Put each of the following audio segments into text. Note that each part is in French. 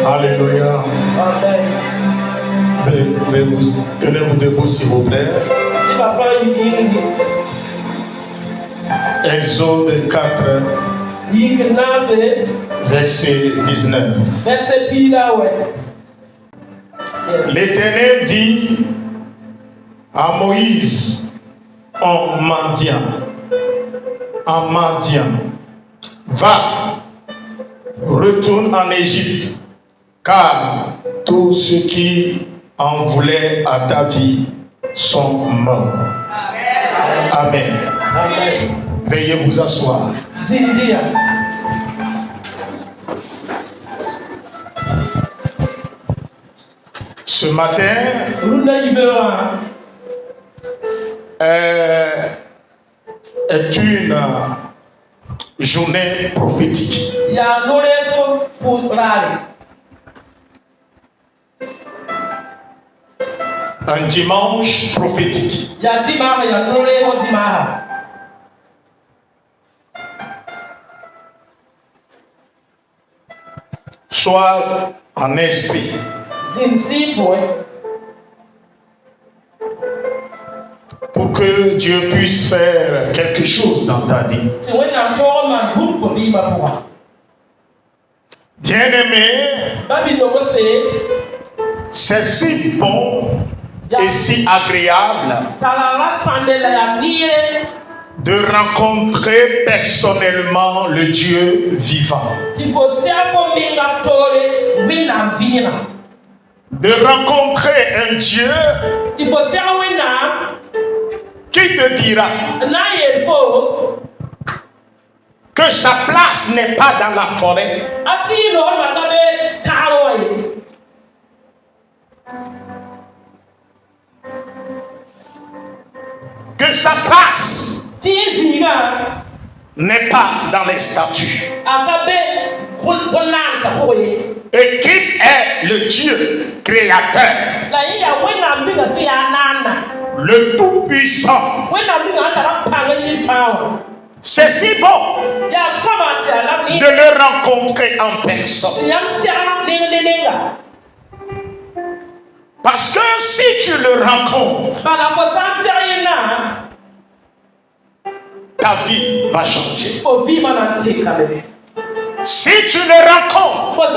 Alléluia. Tenez-vous debout s'il vous plaît. Exode 4, verset 19. L'Éternel dit à Moïse en Madian, va, retourne en Égypte, car tous ceux qui en voulaient à ta vie sont morts. Amen. Amen. Veuillez vous asseoir. Ce matin est une journée prophétique. Un dimanche prophétique. Sois en esprit. Pour que Dieu puisse faire quelque chose dans ta vie. Bien-aimé, c'est si bon et si agréable de rencontrer personnellement le Dieu vivant. De rencontrer un Dieu qui te dira que sa place n'est pas dans la forêt, que sa place n'est pas dans les statues, et qu'il est le Dieu créateur, le Tout-Puissant. C'est si bon de le rencontrer en personne. Parce que si tu le rencontres, ta vie va changer. Si tu le rencontres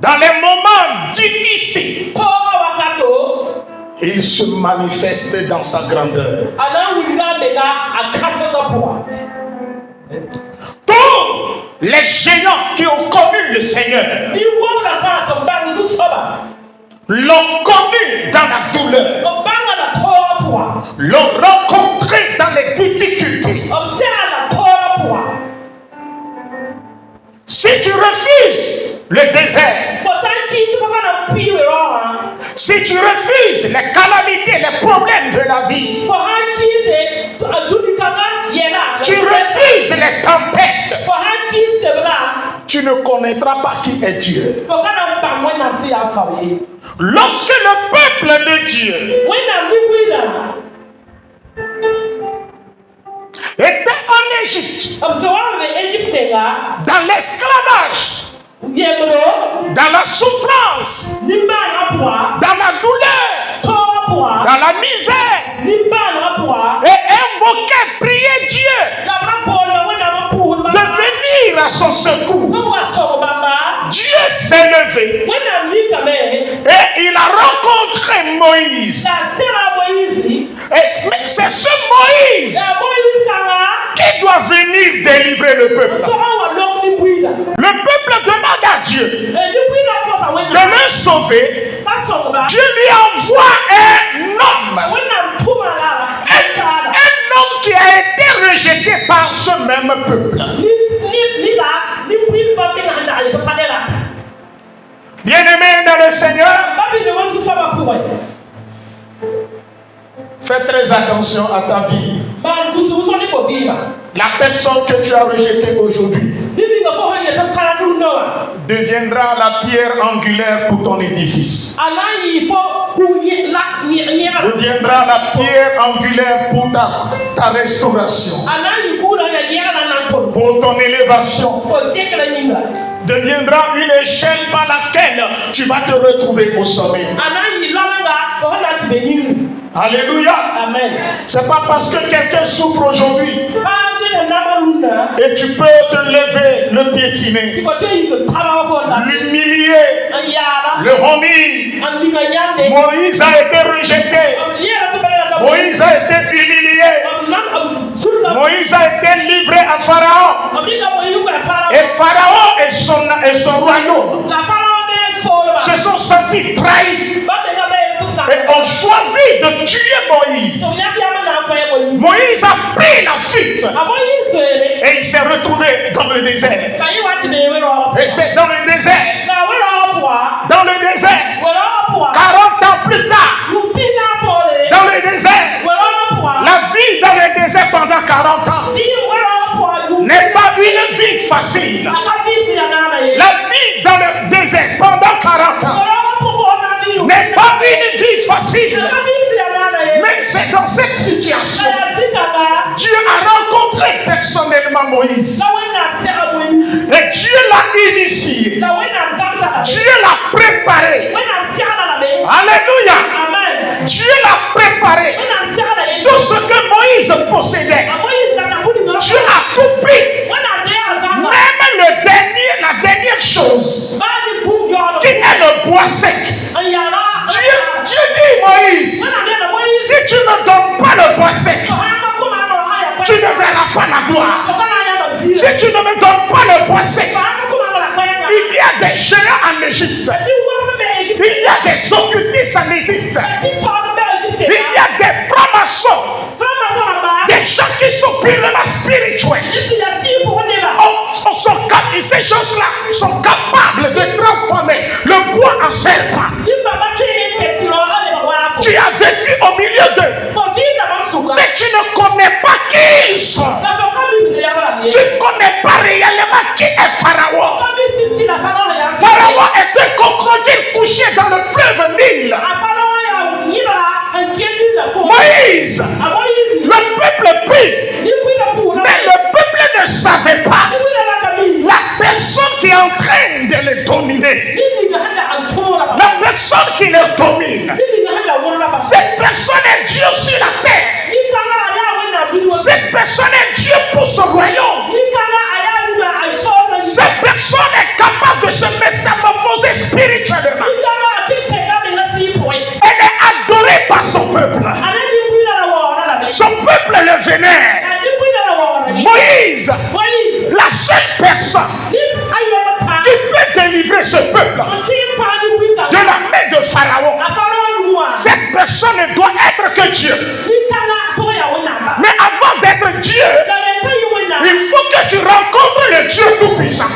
dans les moments difficiles, il se manifeste dans sa grandeur. Tous les géants qui ont connu le Seigneur l'ont connu dans la douleur, l'ont rencontré dans les difficultés. Si tu refuses le désert, si tu refuses les calamités, les problèmes de la vie, tu refuses les tempêtes, tu ne connaîtras pas qui est Dieu. Lorsque le peuple de Dieu était en Égypte, dans l'esclavage, dans la souffrance, dans la douleur, dans la misère, et invoquait, priait Dieu de venir à son secours. Dieu s'est levé et il a rencontré Moïse. Et c'est ce Moïse qui doit venir délivrer le peuple. Le peuple demande à Dieu de le sauver. Dieu lui envoie un homme qui a été rejeté par ce même peuple. Bien-aimé dans le Seigneur, fais très attention à ta vie. La personne que tu as rejetée aujourd'hui deviendra la pierre angulaire pour ton édifice. Deviendra la pierre angulaire pour ta restauration, pour ton élévation. deviendra une échelle par laquelle tu vas te retrouver au sommet. Alléluia. Amen. C'est pas parce que quelqu'un souffre aujourd'hui et tu peux te lever, le piétiner, l'humilier, le remire. Moïse a été rejeté. Moïse a été humilié. Moïse a été livré à Pharaon. Et Pharaon et son royaume se sont sentis trahis et ont choisi de tuer Moïse. Moïse a pris la fuite et il s'est retrouvé dans le désert. Et c'est dans le désert. Dans le désert. 40 ans plus tard. Dans le désert. La vie dans le désert pendant 40 ans n'est pas une vie facile. La vie dans le désert pendant 40 ans n'est pas une vie facile. Mais c'est dans cette situation Dieu a rencontré personnellement Moïse. Et Dieu l'a initié. Dieu l'a préparé. Alléluia. Dieu l'a préparé. Tout ce que Moïse possédait, Dieu a tout pris. Même la dernière chose, qui est le bois sec. Dieu dit Moïse, si tu ne donnes pas le bois sec, tu ne verras pas la gloire. Si tu ne me donnes pas le bois sec, il y a des géants en Égypte. Il y a des occultistes en Égypte. Il y a des francs-maçons. Des gens qui sont purement spirituels. Ces gens-là sont capables de transformer le bois en serpent. Tu as vécu au milieu d'eux, mais tu ne connais pas qui ils sont. Tu ne connais pas réellement qui est Pharaon. Pharaon est un crocodile couché dans le fleuve Nil. Moïse, le peuple prie, mais le peuple ne savait pas la personne qui est en train de les dominer. La personne qui les domine, cette personne est Dieu sur la terre. Cette personne est Dieu pour son royaume. Cette personne est capable de se métamorphoser spirituellement. Elle est adorée par son peuple. Son peuple le vénère. Moïse, la seule personne qui peut délivrer ce peuple de la main de Pharaon, cette personne doit être que Dieu. Mais avant d'être Dieu, il faut que tu rencontres le Dieu Tout-Puissant.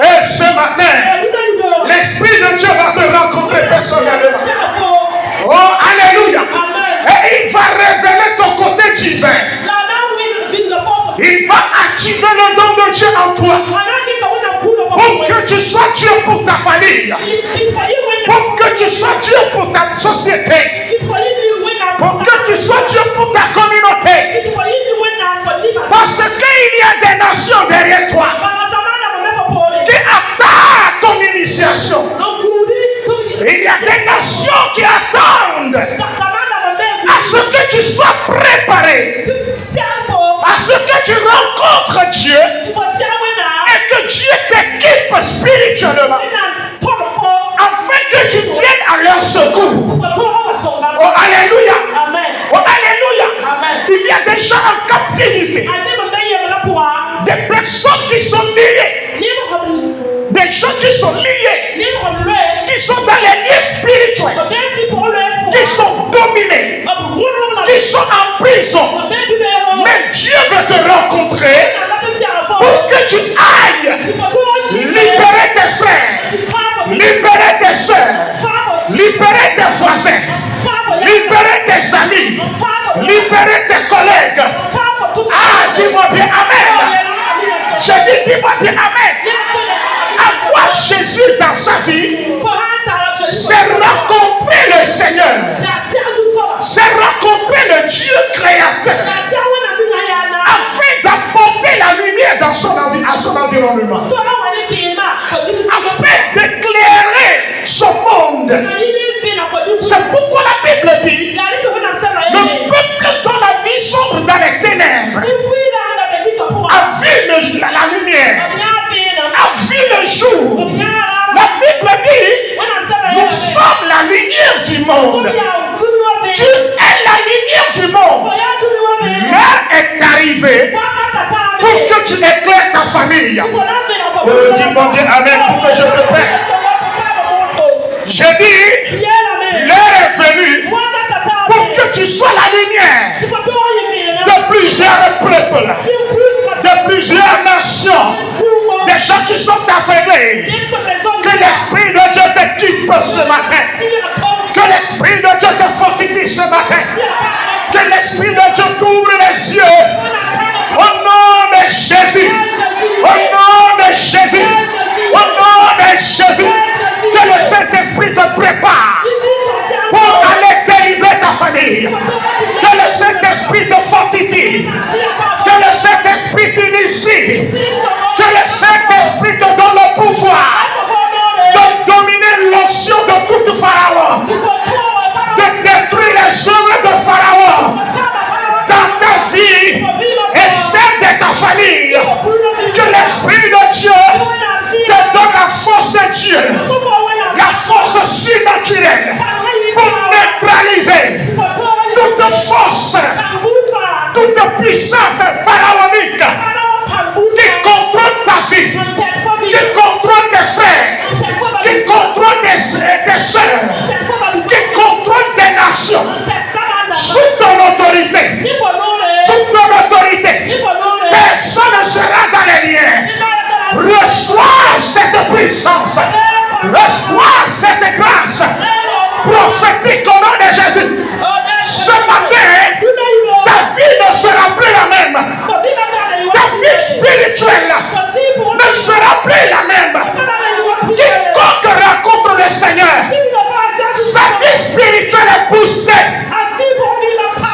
Et ce matin, l'Esprit de Dieu va te rencontrer personnellement. Oh, alléluia. Et il va révéler ton côté divin. Il va activer le don de Dieu en toi. Pour que tu sois Dieu pour ta famille. Pour que tu sois Dieu pour ta société. Pour que tu sois Dieu pour ta communauté. Parce qu'il y a des nations derrière toi qui attendent ton initiation. Il y a des nations qui attendent à ce que tu sois préparé, à ce que tu rencontres Dieu et que Dieu t'équipe spirituellement afin que tu viennes à leur secours. Oh alléluia. Oh alléluia. Il y a des gens en captivité, des personnes qui sont liées, des gens qui sont liés, qui sont dans les lieux spirituels, qui sont dominés, qui sont en prison. Mais Dieu veut te rencontrer pour que tu ailles libérer tes frères, libérer tes soeurs, libérer tes voisins, libérer tes amis, libérer tes collègues. Ah, dis-moi bien Amen. Je dis dis-moi bien Amen. Avoir Jésus dans sa vie, c'est rencontrer le Seigneur, c'est rencontrer le Dieu créateur, afin d'apporter la lumière est dans à son environnement, afin d'éclairer son monde. C'est pourquoi la Bible dit, le peuple dont la vie sombre dans les ténèbres a vu la lumière, a vu le jour. La Bible dit, nous sommes la lumière du monde. Tu es la lumière du monde. L'heure est arrivée pour que tu éclaires ta famille. Dis-moi bien amen pour que je te prenne. J'ai dit, l'heure est venue pour que tu sois la lumière de plusieurs peuples, de plusieurs nations, des gens qui sont aveuglés. Que l'Esprit de Dieu t'équipe ce matin. Que l'Esprit de Dieu te fortifie ce matin. Que l'Esprit de Dieu t'ouvre les yeux. Au nom de Jésus. Au nom de Jésus. Au nom de Jésus. Que le Saint-Esprit te prépare pour aller délivrer ta famille. Que le Saint-Esprit te fortifie. Que le Saint-Esprit t'initie. Que le Saint-Esprit te donne le pouvoir de dominer l'onction de toute Pharaon, de détruire les œuvres de Pharaon dans ta vie et celle de ta famille. Que l'Esprit de Dieu te donne la force de Dieu, la force surnaturelle pour neutraliser toute force, toute puissance pharaonique qui contrôle ta vie, qui contrôle tes frères, qui contrôle tes soeurs, qui contrôle tes nations. Sous ton autorité, personne ne sera dans les liens. Reçois cette puissance, reçois cette grâce prophétique au nom de Jésus. Ce matin, ta vie ne sera plus la même. Ta vie spirituelle ne sera plus la même. Quiconque rencontre le Seigneur, sa vie spirituelle est boostée.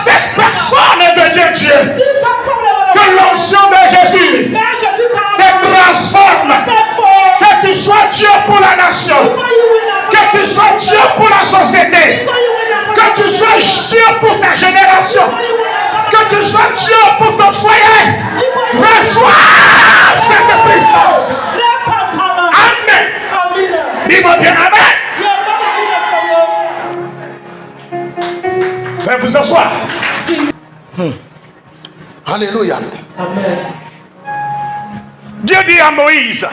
Cette personne de Dieu, que l'onction de Jésus te transforme, que tu sois Dieu pour la nation, que tu sois Dieu pour la société, que tu sois Dieu pour ta génération, que tu sois Dieu pour ton foyer. Reçois cette puissance. Amen. Dis-moi bien amen. Veuillez vous asseoir. Alléluia. Amen. Dieu dit à Moïse,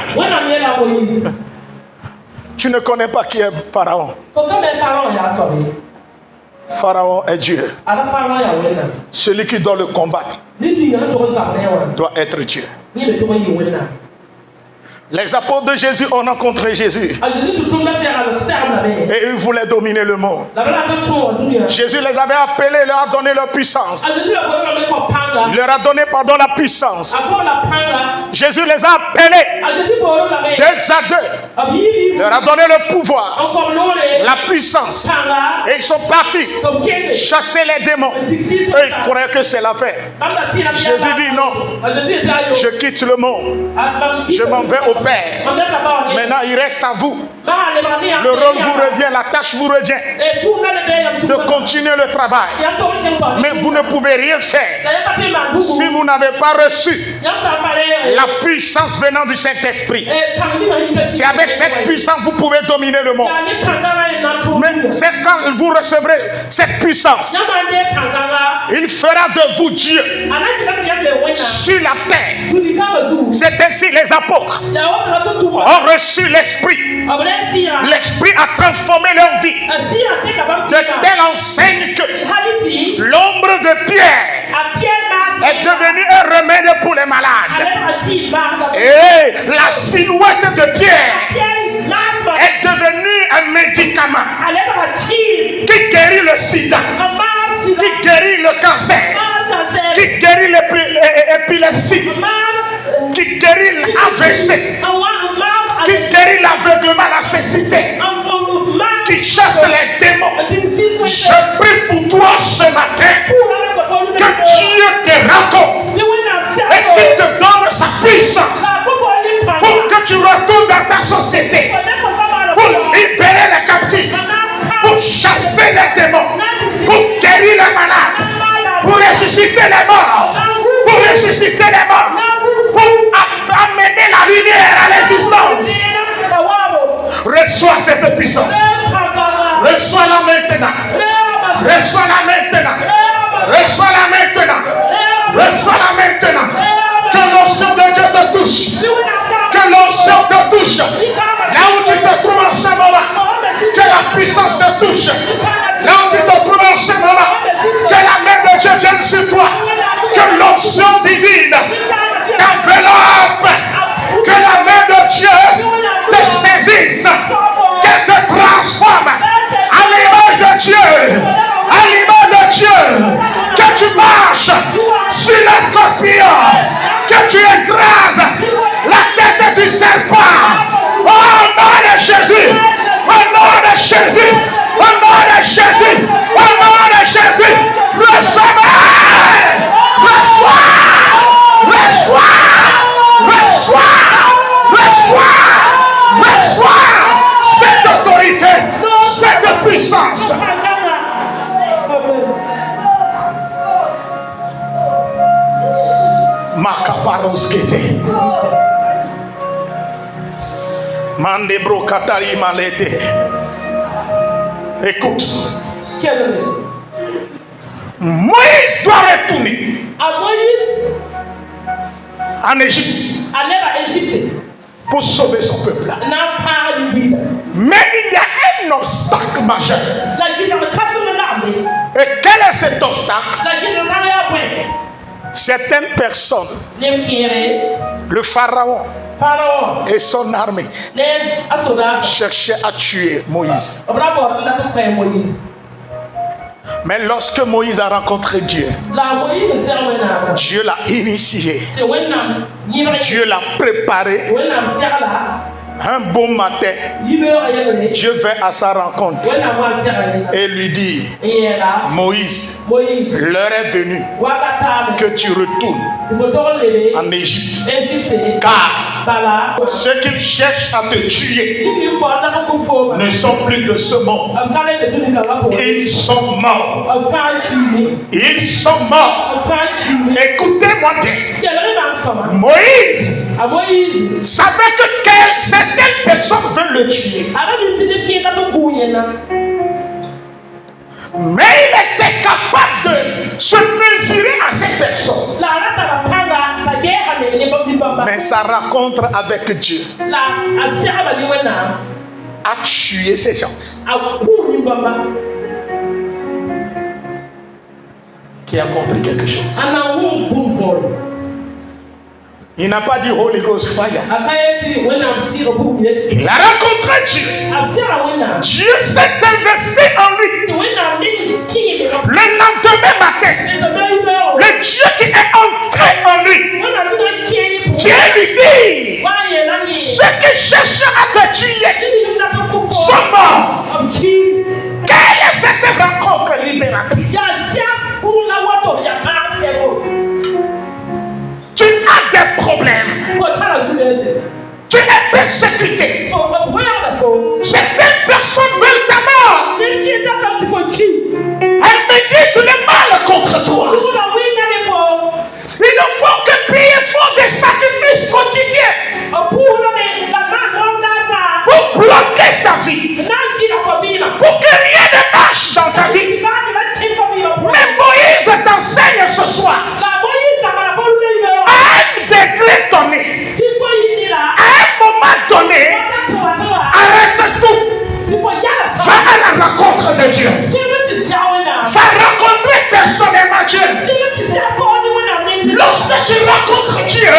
tu ne connais pas qui est Pharaon. Pharaon est Dieu. Celui qui doit le combattre doit être Dieu. Les apôtres de Jésus ont rencontré Jésus et ils voulaient dominer le monde. Jésus les avait appelés, leur a donné leur puissance. Il leur a donné la puissance. Jésus les a appelés 2 à 2. Il leur a donné le pouvoir, la puissance. Et ils sont partis chasser les démons. Eux, ils croyaient que c'est l'affaire. Jésus dit non, je quitte le monde. Je m'en vais au Père. Maintenant, il reste à vous. Le rôle vous revient, la tâche vous revient de continuer le travail. Mais vous ne pouvez rien faire si vous n'avez pas reçu la puissance venant du Saint-Esprit. C'est avec cette puissance que vous pouvez dominer le monde. Mais c'est quand vous recevrez cette puissance, il fera de vous Dieu sur la terre. C'est ainsi les apôtres ont reçu l'Esprit. L'Esprit a transformé leur vie de telle enseigne que l'ombre de Pierre est devenue un remède pour les malades. Et la silhouette de Pierre est devenue un médicament qui guérit le sida, qui guérit le cancer, qui guérit l'épilepsie, qui guérit l'AVC, qui guérit l'aveuglement, la cécité, qui chasse les démons. Je prie pour toi ce matin que Dieu te rencontre et qu'il te donne sa puissance. ressusciter les morts. Pour ressusciter les morts. Pour amener la lumière à l'existence. Reçois cette puissance. Reçois-la maintenant. Reçois-la maintenant. Reçois-la maintenant. Reçois-la maintenant. Que l'onction de Dieu te touche. Que l'onction te touche. Là où tu te trouves en ce moment. Que la puissance te touche. Là où tu te trouves en ce moment. Que la main de Dieu vienne sur toi. Que l'onction divine t'enveloppe. Que la main de Dieu te saisisse. Qu'elle te transforme. À l'image de Dieu. À l'image de Dieu. Que tu marches sur les scorpions. Que tu écrases la tête du serpent. Au nom de Jésus. Au nom de Jésus. Au nom de Jésus. Au nom de Jésus. Reçois. Reçois. Reçois. Reçois. Reçois. Reçois. Cette autorité. Cette puissance. Makaparoskete. Mandebro katari malete. Écoute. Moïse doit retourner en Égypte pour sauver son peuple. Mais il y a un obstacle majeur. Et quel est cet obstacle? Certaines personnes, le pharaon et son armée, cherchaient à tuer Moïse. Mais lorsque Moïse a rencontré Dieu, Dieu l'a initié, Dieu l'a préparé. Un beau matin, Dieu vint à sa rencontre et lui dit: Moïse, l'heure est venue que tu retournes en Égypte, car ceux qui cherchent à te tuer ne sont plus de ce monde. Ils sont morts. Ils sont morts. Écoutez-moi bien. Moïse savait que certaines personnes veulent le tuer. Mais il était capable de se mesurer à ces personnes. Mais sa rencontre avec Dieu a tué ces gens. Qui a compris quelque chose? Il n'a pas dit Holy Ghost fire. Il a rencontré Dieu. Dieu s'est investi en lui. Le lendemain matin, le Dieu qui est entré en lui vient lui dire: ceux qui cherchent à te tuer sont morts. Quelle est cette rencontre libératrice? Tu as des problèmes. Tu es persécuté. Certaines personnes veulent ta mort. Elles méditent le mal contre toi. Ils ne font que payer des sacrifices quotidiens pour bloquer ta vie, pour que rien ne marche dans ta vie. Mais Moïse t'enseigne ce soir à un degré donné, à un moment donné, arrête tout. Va à la rencontre de Dieu. Va rencontrer personnellement Dieu. Lorsque tu rencontres Dieu,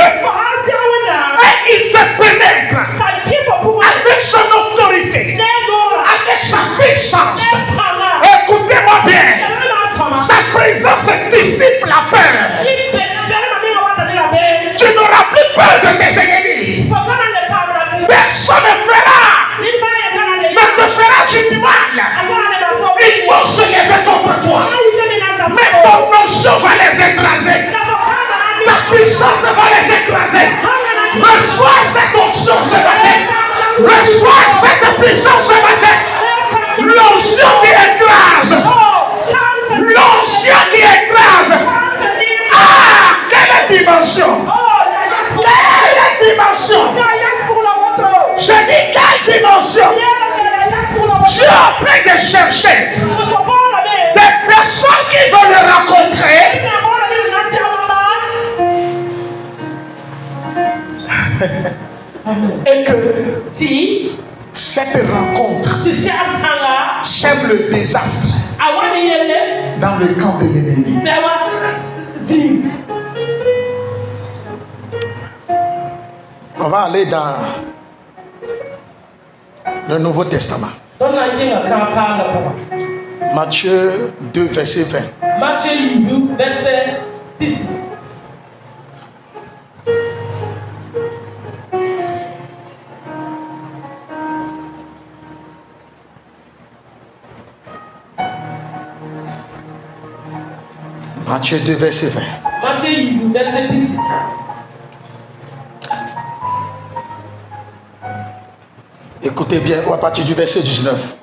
et il te pénètre avec son autorité, avec sa puissance. Écoutez-moi bien. Sa présence dissipe la peur. Tu n'auras plus peur de tes ennemis. Personne ne te fera du mal. Ils vont se lever contre toi. Mais ton onction va les écraser. Ta puissance va les écraser. Reçois cette onction ce matin. Reçois cette puissance ce matin. L'onction qui écrase. L'onction qui écrase. Et que cette rencontre sème le désastre dans le camp de l'ennemi. On va aller dans le Nouveau Testament. Matthieu 2, verset 20. Matthieu 2, verset 20. Écoutez bien, à partir du verset 19.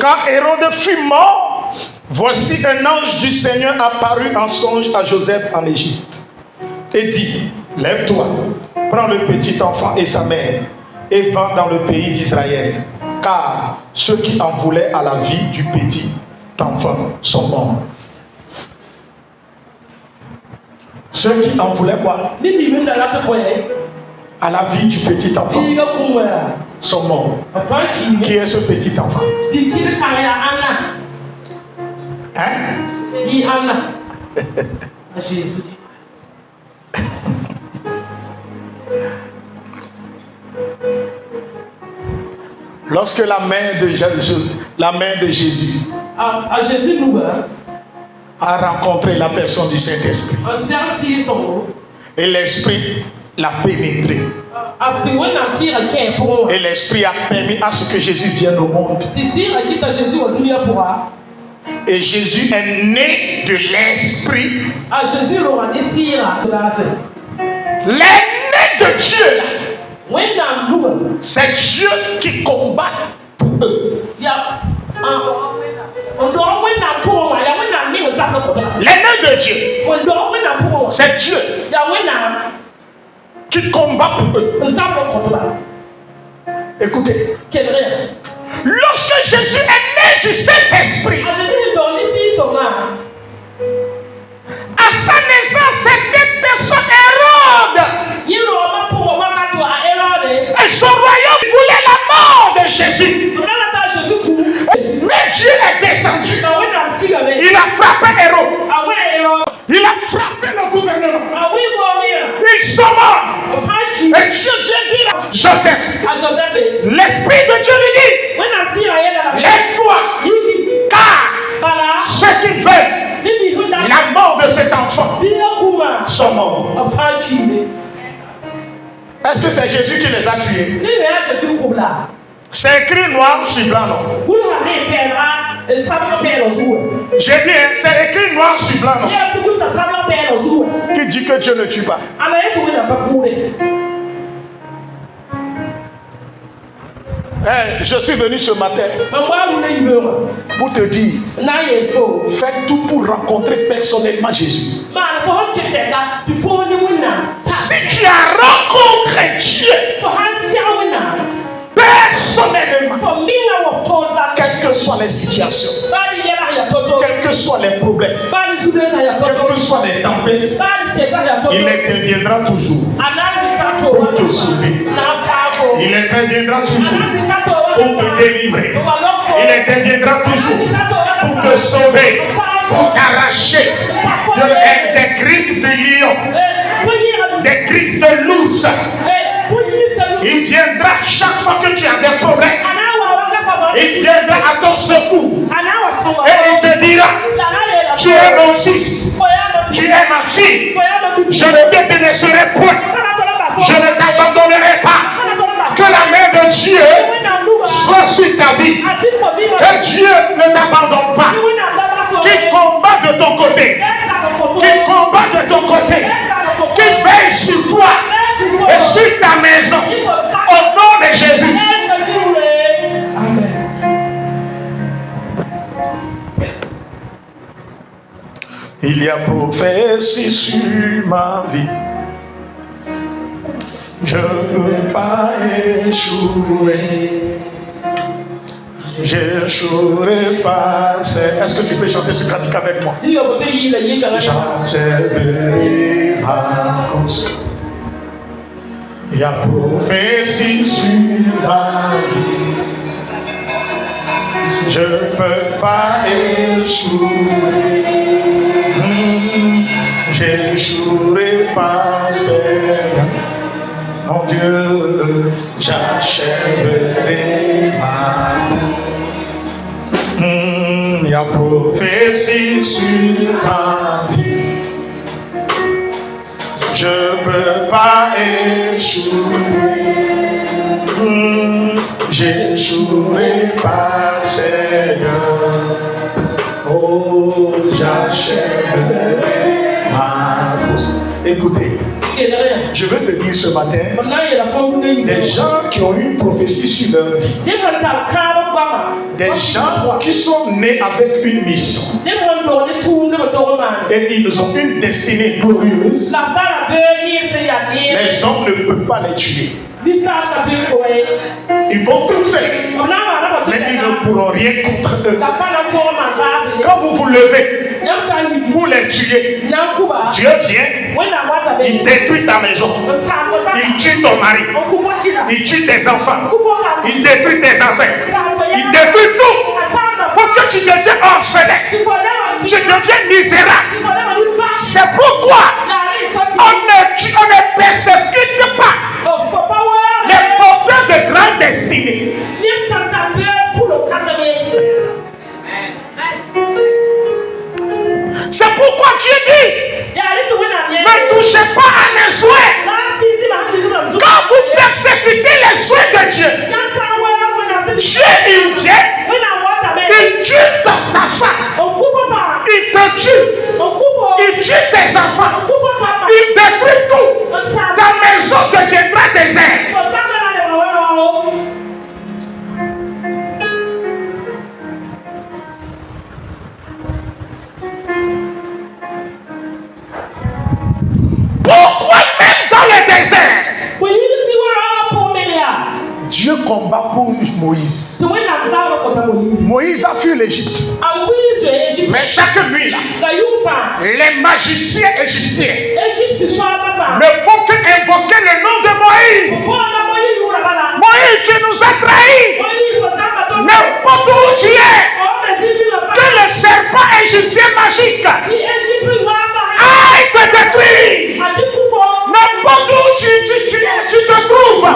Quand Hérode fut mort, voici un ange du Seigneur apparut en songe à Joseph en Égypte et dit: lève-toi, prends le petit enfant et sa mère et va dans le pays d'Israël, car ceux qui en voulaient à la vie du petit enfant sont morts. Ceux qui en voulaient quoi? À la vie du petit enfant sont morts. Qui est ce petit enfant? Hein? Jésus. Lorsque la main de Jésus a rencontré la personne du Saint-Esprit et l'Esprit l'a pénétré, et l'Esprit a permis à ce que Jésus vienne au monde, et Jésus est né de l'Esprit. L'ennemi de Dieu là, c'est Dieu qui combat pour eux. L'ennemi de Dieu, c'est Dieu qui combat pour eux. Écoutez, lorsque Jésus est né du Saint-Esprit, à sa naissance, cette personne Hérode, et son royaume voulait la mort de Jésus. Mais Dieu est descendu. Il a frappé Hérode. Il a frappé le gouvernement. Ils sont morts. Et Dieu vient dire à Joseph, l'Esprit de Dieu lui dit: lève-toi, car ceux qui veulent la mort de cet enfant sont morts. Est-ce que c'est Jésus qui les a tués? C'est écrit noir sur blanc, non? J'ai dit, c'est écrit noir sur blanc, non? Qui dit que Dieu ne tue pas? Je suis venu ce matin pour te dire, fais tout pour rencontrer personnellement Jésus. Si tu as rencontré Dieu personnellement, quelles que soient les situations, quels que soient les problèmes, quelles que soient les tempêtes, il interviendra toujours pour te sauver. Il interviendra toujours pour te délivrer. Il interviendra toujours pour te sauver, pour t'arracher des griffes de lion, des griffes de l'ours. Il viendra chaque fois que tu as des problèmes. Il viendra à ton secours et il te dira: tu es mon fils, tu es ma fille, je ne te délaisserai point, je ne t'abandonnerai pas. Que la main de Dieu soit sur ta vie, que Dieu ne t'abandonne pas, qu'il combat de ton côté, qu'il combat de ton côté, qu'il veille sur toi et sur ta maison, au nom de Jésus. Amen. Il y a prophétie sur ma vie, je ne peux pas échouer, j'échouerai pas. Est-ce que tu peux chanter ce cantique avec moi? J'enlèverai ma cause, Il y a prophétie sur ma vie. Je ne peux pas échouer. J'échouerai pas, Seigneur. Mon Dieu, j'achèverai ma vie. Il y a prophétie sur ma vie. Je ne peux pas échouer. J'échouerai pas, Seigneur. Oh, j'achèverai ma course. Écoutez, je veux te dire ce matin, des gens qui ont eu une prophétie sur leur vie, des gens qui sont nés avec une mission, et ils ont une destinée glorieuse, les hommes ne peuvent pas les tuer. Ils vont tout faire, mais ils ne pourront rien contre eux. Quand vous vous levez pour les tuer, Dieu vient, il détruit ta maison, il tue ton mari, il tue tes enfants, il détruit tes enfants, il détruit tout pour que tu deviennes orphelin, tu deviennes misérable. C'est pourquoi on ne persécute pas les porteurs de grandes destinées. C'est pourquoi Dieu dit, ne touchez pas à mes souhaits. Quand vous persécutez les souhaits de Dieu, Dieu il vient, il tue ta femme, il te tue, il tue tes enfants, il détruit tout. Ta maison deviendra désert. Pourquoi même dans le désert Dieu combat pour Moïse. Moïse a fui l'Égypte. Mais chaque nuit là, les magiciens égyptiens ne font qu'invoquer le nom de Moïse. Moïse, tu nous as trahis. N'importe où tu es, que le serpent égyptien magique aille te détruire. N'importe où tu te trouves,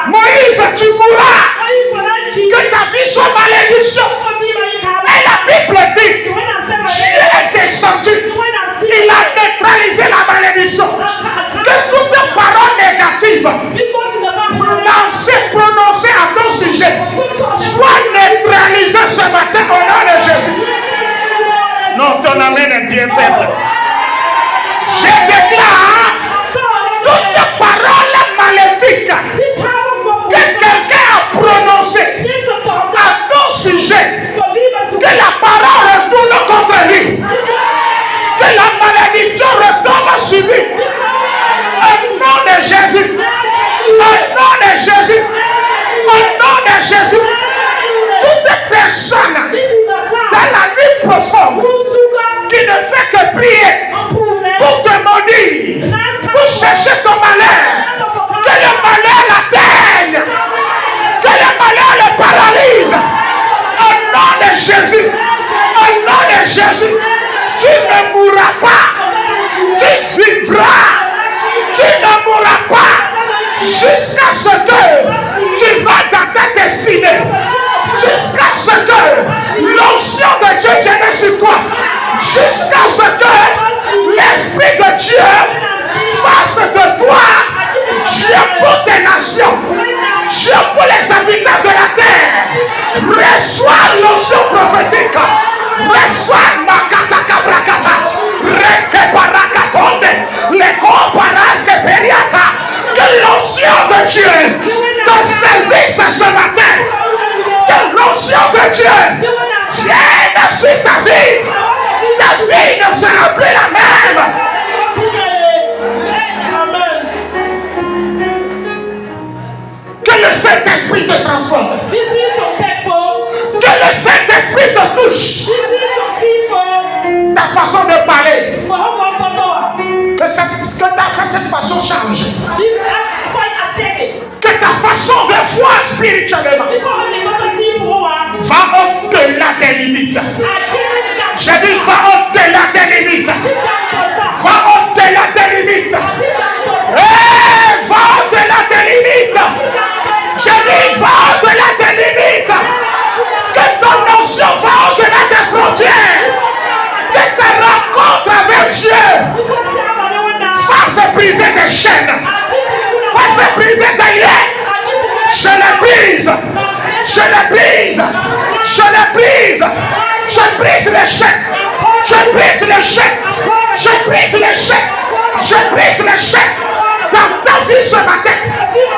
Moïse, tu mourras. Que ta vie soit malédiction. Et la Bible dit, Dieu est descendu. Il a neutralisé la malédiction. Que toute parole négative prononcée à ton sujet soit neutralisée ce matin au nom de Jésus. Non, ton amen est bien faible. Je déclare toute parole maléfique que quelqu'un a prononcée à ton sujet, que la parole retourne contre lui, que la malédiction retombe sur lui. Au nom de Jésus, au nom de Jésus, au nom de Jésus, toute personne dans la nuit profonde qui ne fait que prier pour te maudire, pour chercher ton malheur, que le malheur l'atteigne, que le malheur le paralyse. Au nom de Jésus, au nom de Jésus, tu ne mourras pas, tu vivras, tu ne mourras pas jusqu'à ce que tu vas dans ta destinée, jusqu'à ce que l'onction de Dieu vienne sur toi, jusqu'à ce que l'Esprit de Dieu fasse de toi Dieu pour tes nations, Dieu pour les habitants de la terre. Reçois l'onction prophétique, reçois Makataka Brakata, Reke Barakatonde, les Komparaske Periata. Que l'onction de Dieu te saisisse ce matin, que l'onction de Dieu vienne sur ta vie. Ta vie ne sera plus la même. Que le Saint-Esprit te transforme. Que le Saint-Esprit te touche. Ta façon de parler. Que cette façon change. que ta façon de voir spirituellement va au-delà des limites. J'ai dit, va au-delà des limites. Va au-delà des limites. Va au-delà des limites. J'ai dit, va au-delà des limites. Que ton notion va au-delà des frontières. Que ta rencontre avec Dieu fasse briser des chaînes. Fasse briser des liens. Je les brise. Je les brise. Je les brise. Je brise les chaînes. Je brise les chaînes. Je brise les chaînes. Je brise les chaînes. Dans ta vie ce matin,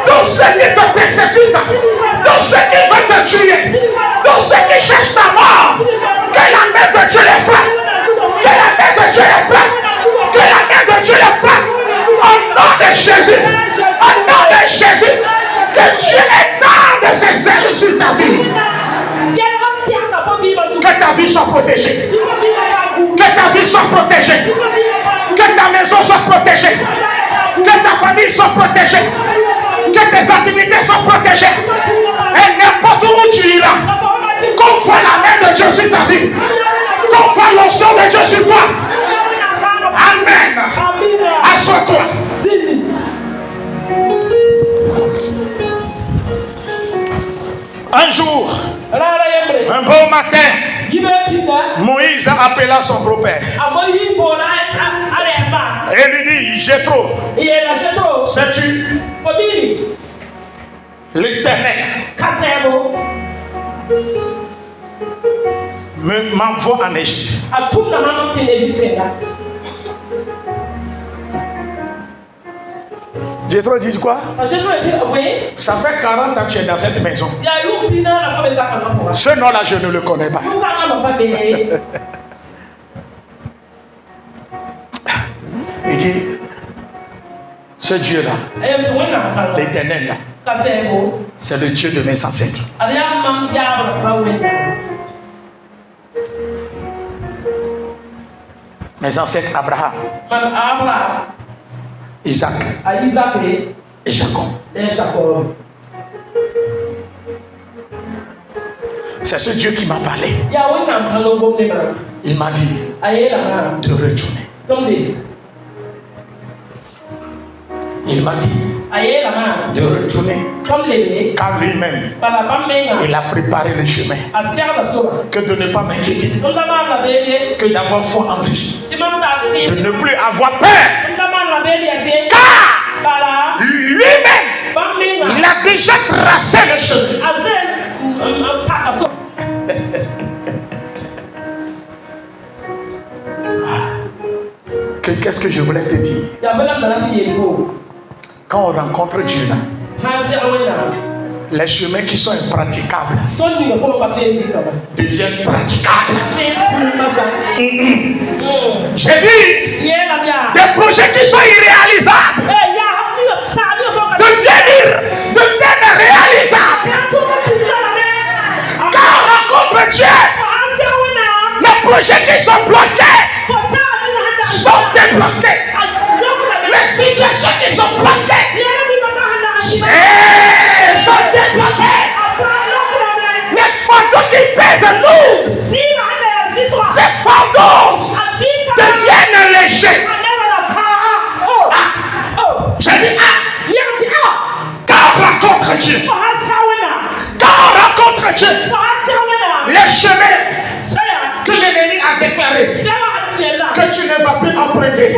tous ceux qui te persécutent, tous ceux qui veulent te tuer, tous ceux qui cherchent ta mort, que la main de Dieu les frappe. Que la main de Dieu les frappe. Que la main de Dieu les frappe. Au nom de Jésus. Au nom de Jésus. Que Dieu étende ses ailes sur ta vie. Que ta vie soit protégée. Que ta vie soit protégée. Que ta maison soit protégée. Que ta famille soit protégée. Que tes activités soient protégées. Et n'importe où tu iras, qu'on voit la main de Dieu sur ta vie, qu'on voit l'onction de Dieu sur toi. Amen. Assois-toi. Un jour, un beau matin, Moïse appela son beau-père et lui dit, Jéthro, sais-tu l'Éternel m'envoie en Égypte. Jéthro dit quoi? Ça fait 40 ans que tu es dans cette maison. Ce nom-là, je ne le connais pas. Il dit, ce Dieu-là, l'Éternel là, c'est le Dieu de mes ancêtres. Mes ancêtres Abraham, Isaac et Jacob. C'est ce Dieu qui m'a parlé. Il m'a dit de retourner. Il m'a dit de retourner, car lui-même il a préparé le chemin. Que de ne pas m'inquiéter, que d'avoir foi en lui, de ne plus avoir peur, car lui-même il a déjà tracé le chemin. Qu'est-ce que je voulais te dire? Quand on rencontre Dieu là, les chemins qui sont impraticables deviennent praticables. J'ai dit, des projets qui sont irréalisables deviennent réalisables. Quand on rencontre Dieu, les projets qui sont bloqués sont débloqués. Les situations qui sont bloquées sont débloquées. Les fardeaux qui pèsent lourd, ces fardeaux deviennent légers. J'ai dit, quand on rencontre Dieu, les chemins que l'ennemi a déclarés que tu ne vas plus emprunter,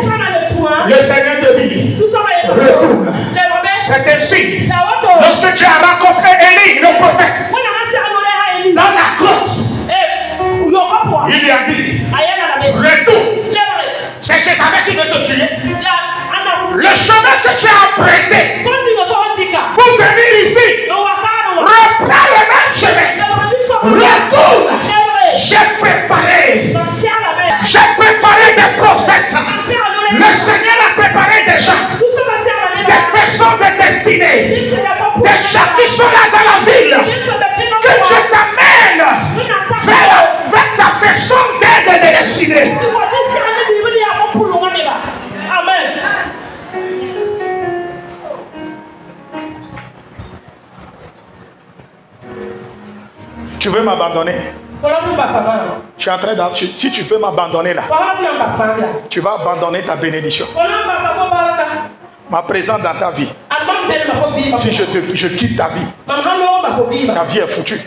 le Seigneur te dit, retourne. C'est ainsi. Lorsque tu as rencontré Élie, le prophète, dans la grotte, il lui a dit, retourne. C'est que je savais qu'il veut te tuer. Le chemin que tu as emprunté pour venir ici, reprends le même chemin. Retourne. J'ai préparé des prophètes. Le Seigneur a préparé des gens, des personnes de destinée, des gens qui sont là dans la ville. Que Dieu t'amène vers ta personne d'aide de destinée. Tu veux m'abandonner? Je suis en train si tu veux m'abandonner là, tu vas abandonner ta bénédiction. Ma présence dans ta vie. Si je quitte ta vie est foutue.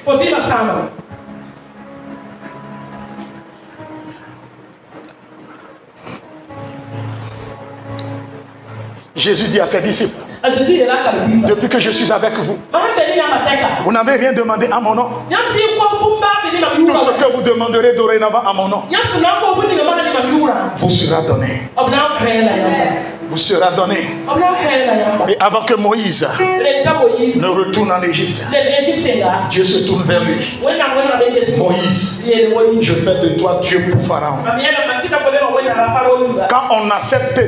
Jésus dit à ses disciples, depuis que je suis avec vous, vous n'avez rien demandé à mon nom. Tout ce que vous demanderez dorénavant à mon nom vous sera donné. Vous sera donné. Et avant que Moïse ne retourne en Égypte, Dieu se tourne vers lui. Moïse, je fais de toi Dieu pour Pharaon. Quand on accepte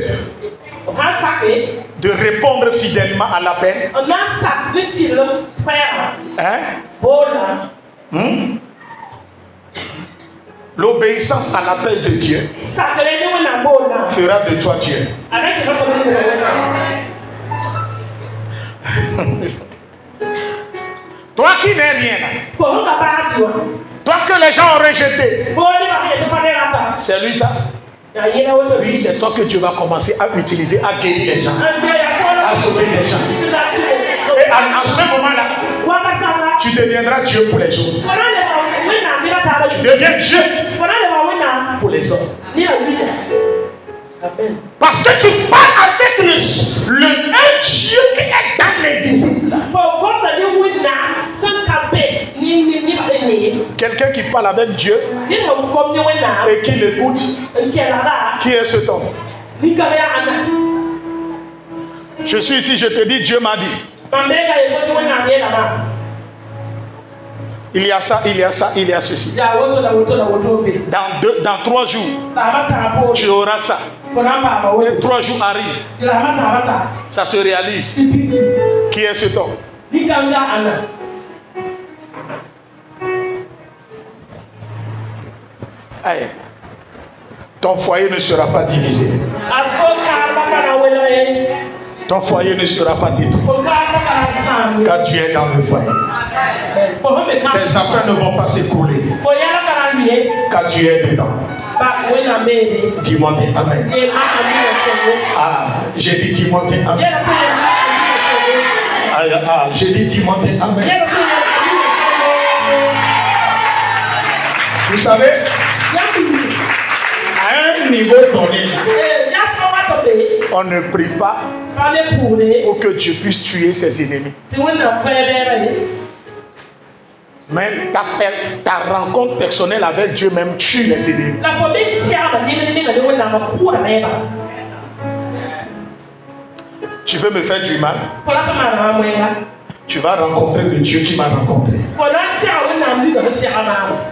de répondre fidèlement à l'appel, l'obéissance à l'appel de Dieu fera de toi Dieu. Toi qui n'es rien, toi que les gens ont rejeté, c'est lui ça. Oui, c'est toi que Dieu va commencer à utiliser, à guérir les gens, à sauver les gens. Et à ce moment-là, tu deviendras Dieu pour les autres. Tu deviens Dieu pour les autres. Parce que tu parles avec un Dieu qui est dans l'invisible. Quelqu'un qui parle avec Dieu et qui l'écoute, qui est cet homme? Je suis ici, je te dis, Dieu m'a dit. Il y a ça, il y a ça, il y a ceci. Dans 3 jours, tu auras ça. Et 3 jours arrivent. Ça se réalise. Qui est cet homme? Aïe. Ton foyer ne sera pas divisé. Ton foyer ne sera pas détruit. Car tu es dans le foyer. Tes affaires ne vont pas s'écrouler. Car tu es dedans. Dis-moi bien amen. Ah, j'ai dit dis-moi bien amen. Ah, j'ai dit dis-moi bien amen. Vous savez, à un niveau donné, on ne prie pas pour que Dieu puisse tuer ses ennemis. Mais ta rencontre personnelle avec Dieu même tue les ennemis. Tu veux me faire du mal? Tu vas rencontrer le Dieu qui m'a rencontré.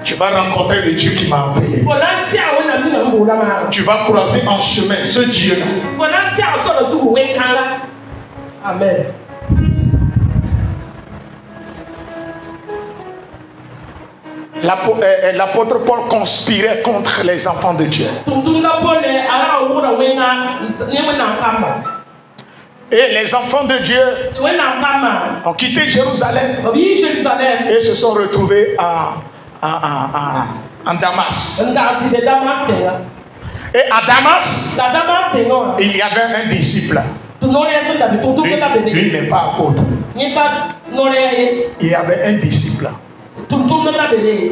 Tu vas rencontrer le Dieu qui m'a appelé. Tu vas croiser en chemin ce Dieu-là. Amen. L'apôtre Paul conspirait contre les enfants de Dieu. Et les enfants de Dieu ont quitté Jérusalem et se sont retrouvés en Damas. Et à Damas, il y avait un disciple. Lui n'est pas apôtre. Il y avait un disciple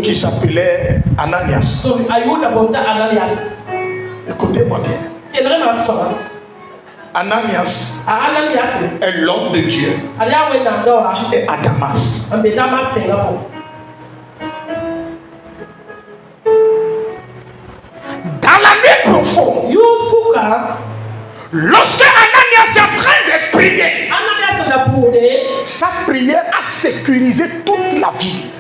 qui s'appelait Ananias. Écoutez-moi bien. Ananias est l'homme de Dieu qui est à Damas. Dans la nuit profonde, lorsque Ananias est en train de prier, sa prière a sécurisé toute la ville.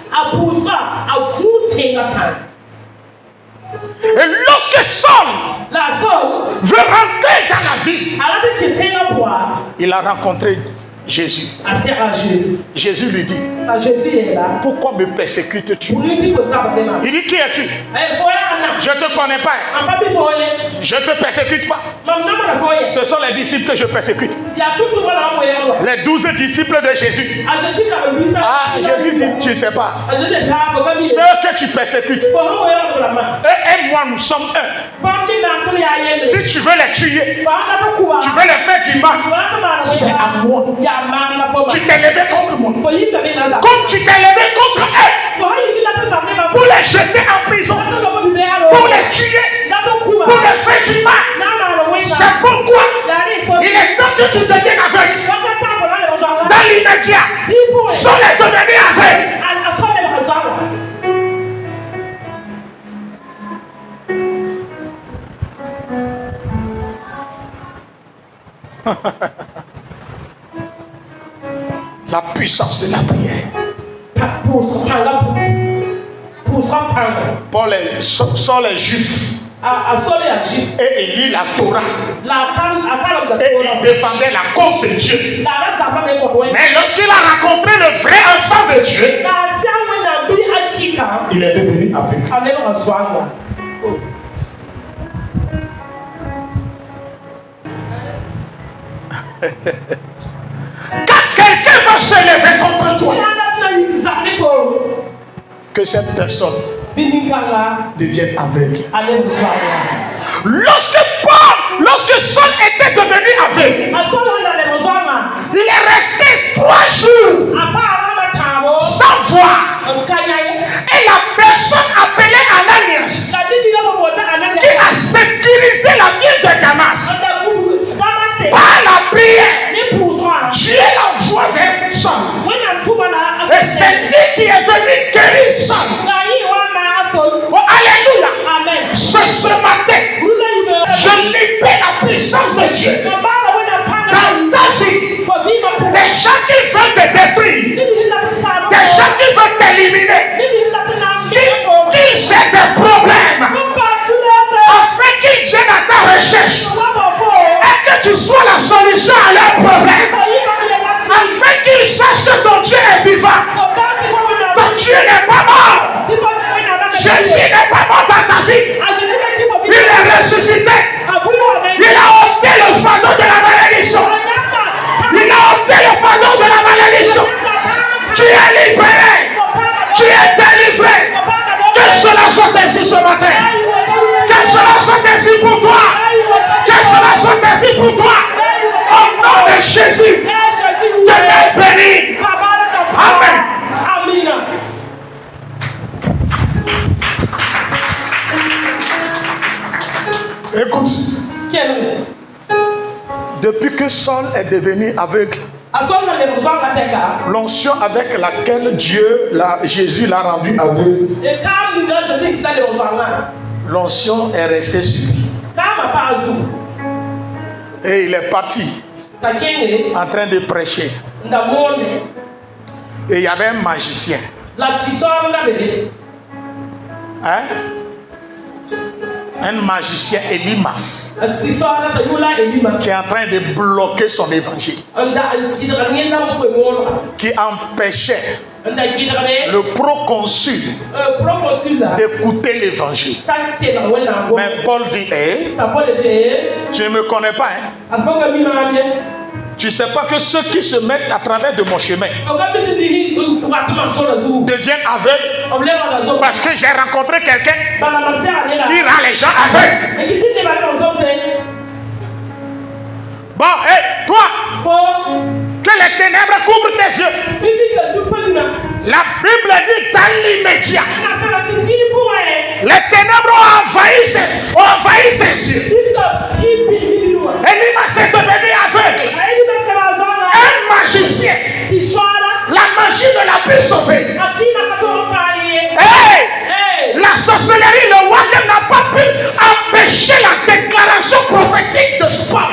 Et lorsque Saul veut rentrer dans la ville, il a rencontré Jésus. Jésus lui dit, pourquoi me persécutes-tu? Il dit, qui es-tu? Je ne te connais pas. Je ne te persécute pas. Ce sont les disciples que je persécute. Les 12 disciples de Jésus. Ah, Jésus dit tu ne sais pas. Ceux que tu persécutes. Et moi, nous sommes un. Si tu veux les tuer, tu veux les faire du mal, c'est à moi. Tu t'es levé contre moi. Comme tu t'es levé contre eux, pour les jeter en prison, pour les tuer, pour les faire du mal. C'est pourquoi il est temps que tu deviennes aveugle. Dans l'immédiat, Saul est devenu aveugle. La puissance de la prière. Saul est juif. Et il lit la Torah. Et il défendait la cause de Dieu. Mais lorsqu'il a rencontré le vrai enfant de Dieu, il est devenu aveugle. Quand quelqu'un va se lever contre toi, que cette personne devienne aveugle. Lorsque Saul était devenu aveugle, il est resté 3 jours sans voir. Et la personne appelée Ananias, qui a sécurisé la ville de Damas par la prière, Dieu l'envoie vers Saul. Et c'est lui qui est venu guérir Saul. Oh, alléluia. Amen. Ce matin, je libère la puissance de Dieu dans ta vie. Des gens qui veulent te détruire, des gens qui veulent t'éliminer, qui aient des problèmes, afin qu'ils viennent à ta recherche et que tu sois la solution à leurs problèmes, afin qu'ils sachent que ton Dieu est vivant. Ton Dieu n'est pas mort. Jésus n'est pas mort dans ta vie. Il est ressuscité. Il a ôté le fardeau de la malédiction. Il a ôté le fardeau de la malédiction. Tu es libéré. Tu es délivré. Que cela soit ainsi ce matin. Que cela soit ainsi pour toi. Que cela soit ainsi pour toi. Au nom de Jésus. Deviens béni. Amen. Écoute, depuis que Saul est devenu aveugle, l'onction avec laquelle Jésus l'a rendu aveugle, l'onction est restée sur lui. Et il est parti en train de prêcher. Et il y avait un magicien. Hein? Un magicien Elimas qui est en train de bloquer son évangile, qui empêchait le proconsul d'écouter l'évangile. Mais Paul dit, tu ne me connais pas, hein? Tu ne sais pas que ceux qui se mettent à travers de mon chemin deviennent aveugles parce que j'ai rencontré quelqu'un qui rend les gens aveugles. Bon, hé, toi, que les ténèbres couvrent tes yeux. La Bible dit dans l'immédiat, les ténèbres ont envahi ses yeux. Elimas est devenu aveugle. Un magicien. La magie ne l'a plus sauvé. Hey! La sorcellerie, le Wakem n'a pas pu empêcher la déclaration prophétique de Paul.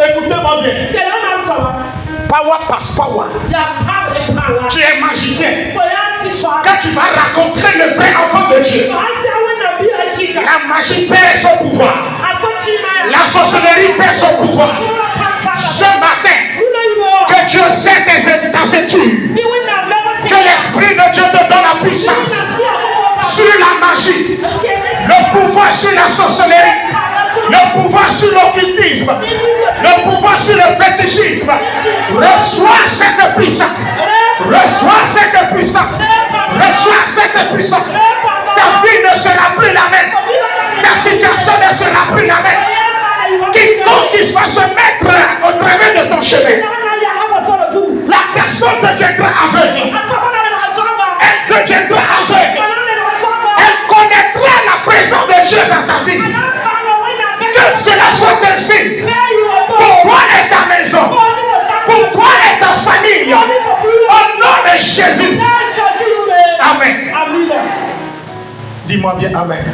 Écoutez-moi bien. Power pass power. Tu es magicien. Quand tu vas rencontrer le vrai enfant de Dieu, la magie perd son pouvoir. La sorcellerie perd son pouvoir. Ce matin, que Dieu sait ta sécurité. Que l'Esprit de Dieu te donne la puissance sur la magie, le pouvoir sur la sorcellerie, le pouvoir sur l'occultisme, le pouvoir sur le fétichisme, Reçois cette puissance. Reçois cette puissance. Reçois cette puissance. Ta vie ne sera plus la même. Ta situation ne sera plus la même. Quiconque qui va se mettre au travers de ton chemin, la personne deviendra aveugle. Elle deviendra aveugle. Elle connaîtra la présence de Dieu dans ta vie. Que cela soit ainsi. Pour toi et ta maison. Pour toi et ta famille. Au nom de Jésus. Amen. Dis-moi bien Amen.